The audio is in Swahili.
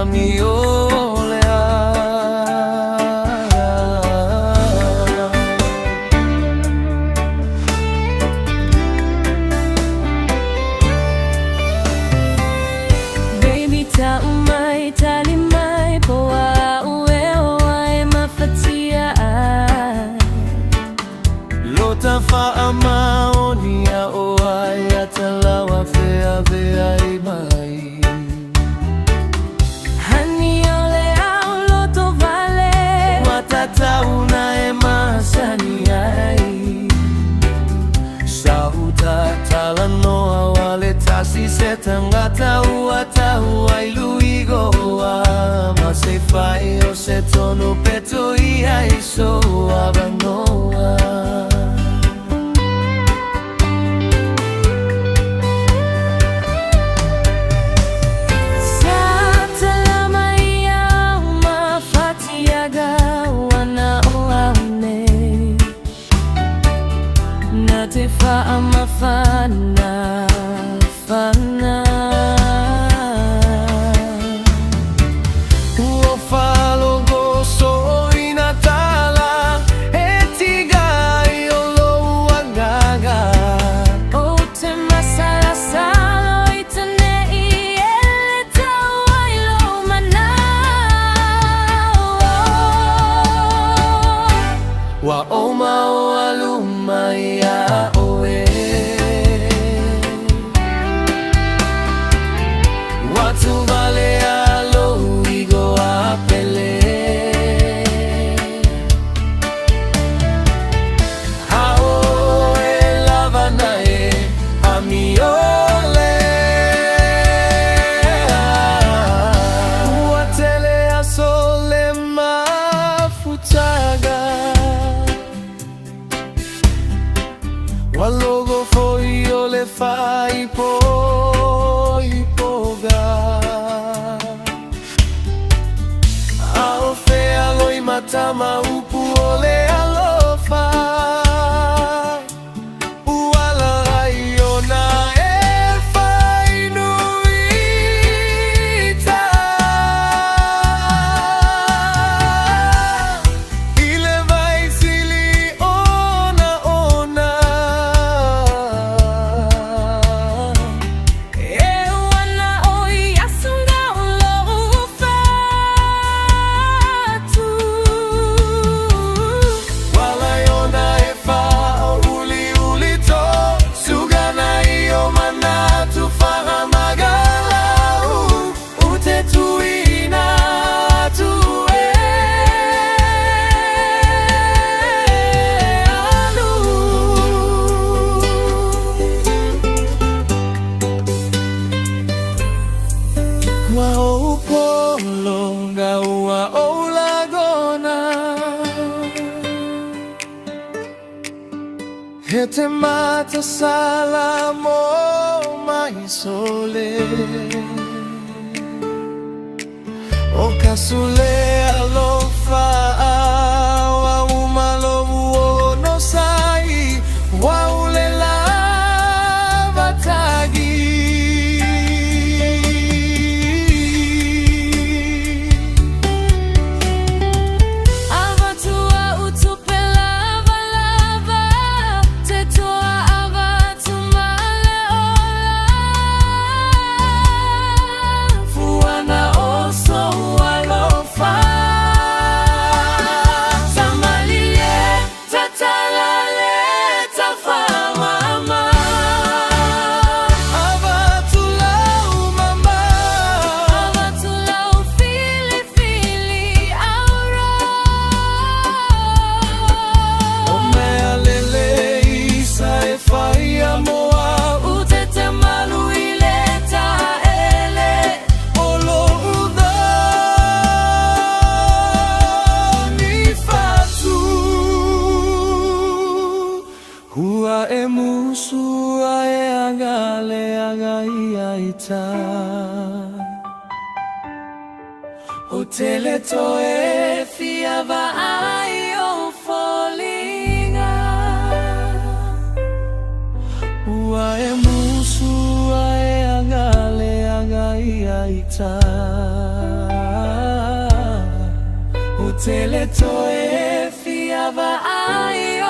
amiolea. Baby TAMAITI mai poa ueoai mafatia Lota faamau nia oai Tatala fea vea mai. Hani ole au loto vale Watata una masani ai. Sahu Tatala noa wale tasi setangata uata FAILUA Mase fai o se tono peto ia iso abanoa. Faama fana fana O falo goso ina tala etigai o lo agaga. O te masala salo itane I ele tawailo mana. Wa oma o aluma ia Watu vale alo igo apele. Hao e lavana e amiole. Watele asole mafutaga. Walogo foi ole fai po Matama upu ole alofa Uala raiona e fainuita. Ile vai sili ona ona. E wana oi asunda ulo Te mata salamo mai sole. O kasule alofa wa umalo no sai wa ulela batagi. Hua e musu e agale agai aita. O tele to e fiava ai o folinga. Hua e musu e agale agai aita. Utele toe fiava ai